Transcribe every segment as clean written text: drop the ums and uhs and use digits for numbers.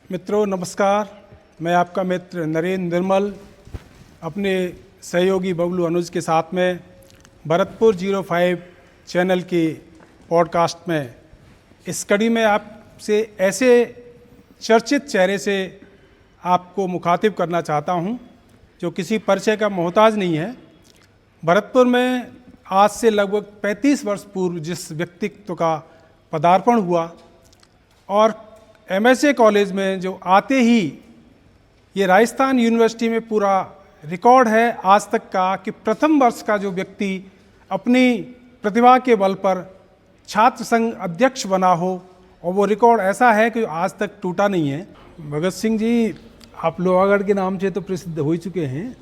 मित्रों नमस्कार, मैं आपका मित्र नरेंद्र निर्मल अपने सहयोगी बबलू अनुज के साथ में भरतपुर 05 चैनल की पॉडकास्ट में इस कड़ी में आपसे ऐसे चर्चित चेहरे से आपको मुखातिब करना चाहता हूं जो किसी परिचय का मोहताज नहीं है। भरतपुर में आज से लगभग 35 वर्ष पूर्व जिस व्यक्तित्व का पदार्पण हुआ और MSA कॉलेज में जो आते ही ये राजस्थान यूनिवर्सिटी में पूरा रिकॉर्ड है आज तक का कि प्रथम वर्ष का जो व्यक्ति अपनी प्रतिभा के बल पर छात्र संघ अध्यक्ष बना हो, और वो रिकॉर्ड ऐसा है कि आज तक टूटा नहीं है। भगत सिंह जी, आप लोहागढ़ के नाम से तो प्रसिद्ध हो चुके हैं।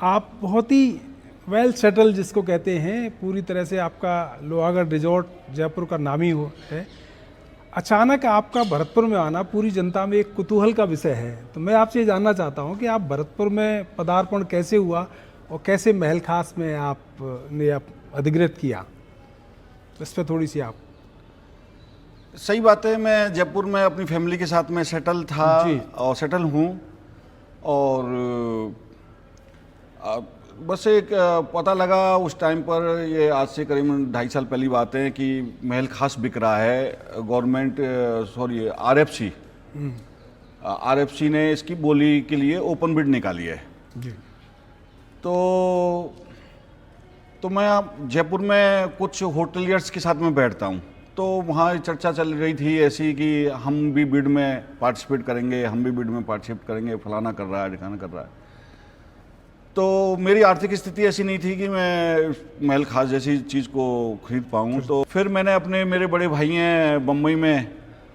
आप बहुत ही वेल सेटल जिसको कहते हैं, पूरी तरह से आपका लोहागढ़ रिजॉर्ट जयपुर का नामी है। अचानक आपका भरतपुर में आना पूरी जनता में एक कुतूहल का विषय है। तो मैं आपसे ये जानना चाहता हूँ कि आप भरतपुर में पदार्पण कैसे हुआ और कैसे महल खास में आपने अधिकृत किया, इस पर थोड़ी सी आप। सही बात है, मैं जयपुर में अपनी फैमिली के साथ में सेटल था और सेटल हूँ। और बस एक पता लगा उस टाइम पर, ये आज से करीबन 2.5 साल पहली बात है, कि महल खास बिक रहा है। गवर्नमेंट RFC ने इसकी बोली के लिए ओपन बिड निकाली है जी। तो मैं जयपुर में कुछ होटलियर्स के साथ में बैठता हूँ, तो वहाँ चर्चा चल रही थी ऐसी कि हम भी बिड में पार्टिसिपेट करेंगे, फलाना कर रहा है, ढिकाना कर रहा है। तो मेरी आर्थिक स्थिति ऐसी नहीं थी कि मैं महल खास जैसी चीज़ को खरीद पाऊँ। तो फिर मैंने मेरे बड़े भाई हैं बम्बई में,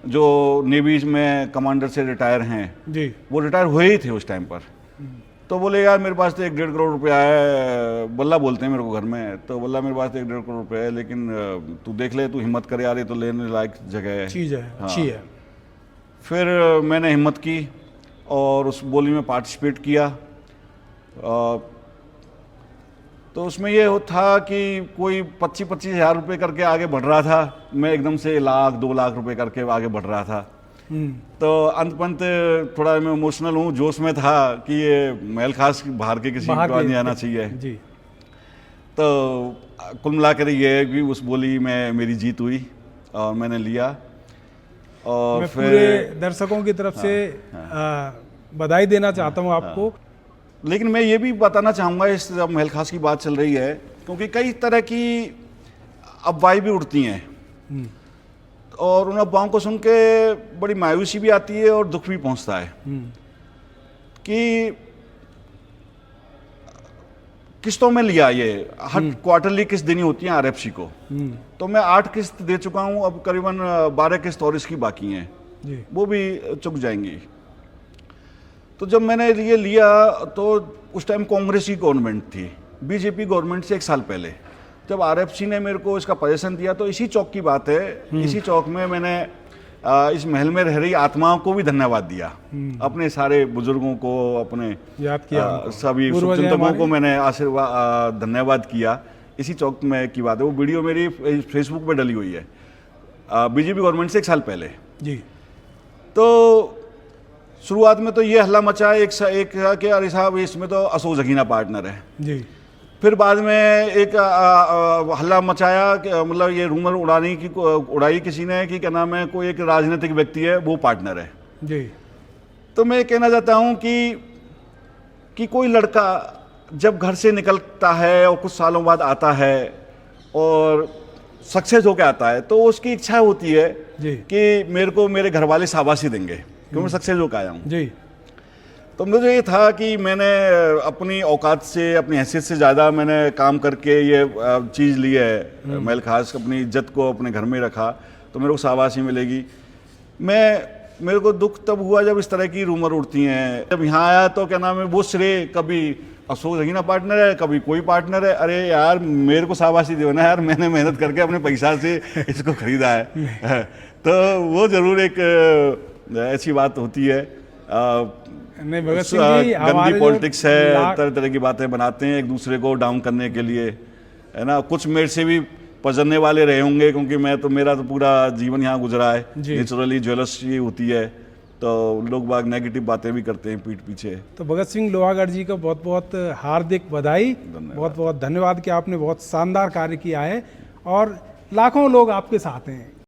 जो नेवी में कमांडर से रिटायर हैं जी, वो रिटायर हुए ही थे उस टाइम पर। तो बोले यार मेरे पास तो 1-1.5 करोड़ रुपया है। बल्ला बोलते हैं मेरे को घर में, तो बोला मेरे पास तो 1-1.5 करोड़ रुपया है, लेकिन तू देख ले, तू हिम्मत करे यार, ये तो लेने लायक जगह है, चीज़ है, अच्छी है। फिर मैंने हिम्मत की और उस बोली में पार्टिसिपेट किया। तो उसमें ये था कि कोई 25-25 हज़ार रुपये करके आगे बढ़ रहा था, मैं एकदम से 1-2 लाख रुपए करके आगे बढ़ रहा था। तो अंत पंत थोड़ा मैं इमोशनल हूँ, जोश में था कि ये महल खास बाहर के किसी को नहीं आना चाहिए जी। तो कुल मिला कर ये है कि उस बोली में मेरी जीत हुई और मैंने लिया। और मैं पूरे दर्शकों की तरफ से बधाई देना चाहता हूँ आपको। लेकिन मैं ये भी बताना चाहूँगा, इस जब महल खास की बात चल रही है, क्योंकि कई तरह की अफवाहें भी उड़ती हैं और उन अफवाहों को सुन के बड़ी मायूसी भी आती है और दुख भी पहुँचता है कि किस्तों में लिया ये, हर क्वार्टरली किस्त देनी होती है RFC को। तो मैं 8 किस्त दे चुका हूँ, अब करीबन 12 किस्त और इसकी बाकी हैं, वो भी चुक जाएंगी। तो जब मैंने ये लिया तो उस टाइम कांग्रेस की गवर्नमेंट थी, बीजेपी गवर्नमेंट से 1 साल पहले। जब RFC ने मेरे को इसका पजेशन दिया, तो इसी चौक की बात है, इसी चौक में मैंने इस महल में रह रही आत्माओं को भी धन्यवाद दिया, अपने सारे बुजुर्गों को, अपने याद किया, सभी शुभचिंतकों को मैंने आशीर्वाद धन्यवाद किया। इसी चौक में की बात है, वो वीडियो मेरी फेसबुक पे डली हुई है, बीजेपी गवर्नमेंट से 1 साल पहले जी। तो शुरुआत में तो ये हल्ला मचा एक कि अरे साहब इसमें तो अशोक जगीना पार्टनर है जी। फिर बाद में एक हल्ला मचाया कि मतलब ये रूमर उड़ाई किसी ने कि क्या नाम है, कोई एक राजनीतिक व्यक्ति है वो पार्टनर है जी। तो मैं कहना चाहता हूँ कि कोई लड़का जब घर से निकलता है और कुछ सालों बाद आता है और सक्सेस होकर आता है, तो उसकी इच्छा होती है कि मेरे को मेरे घर वाले शाबाशी देंगे क्योंकि मैं सक्सेस होकर आया हूँ जी। तो मुझे ये था कि मैंने अपनी औकात से, अपनी हैसियत से ज़्यादा मैंने काम करके ये चीज़ ली है, महल खास, अपनी इज्जत को अपने घर में रखा, तो मेरे को शाबाशी मिलेगी। मेरे को दुख तब हुआ जब इस तरह की रूमर उड़ती हैं। जब यहाँ आया तो क्या नाम है, वो श्रेय कभी अशोक जगीना पार्टनर है, कभी कोई पार्टनर है। अरे यार मेरे को शाबाशी दो ना यार, मैंने मेहनत करके अपने पैसा से इसको खरीदा है। तो वो ज़रूर एक ऐसी बात होती है। नहीं भगत सिंह जी, गंदी पॉलिटिक्स है, तरह तरह की बातें बनाते हैं एक दूसरे को डाउन करने के लिए, है ना। कुछ मेरे से भी पजरने वाले रहे होंगे, क्योंकि मेरा तो पूरा जीवन यहाँ गुजरा है। नेचुरली ज्वेलर्स ये होती है, तो लोग बाग नेगेटिव बातें भी करते हैं पीठ पीछे। तो भगत सिंह लोहागढ़ जी को बहुत बहुत हार्दिक बधाई, बहुत बहुत धन्यवाद कि आपने बहुत शानदार कार्य किया है और लाखों लोग आपके साथ हैं।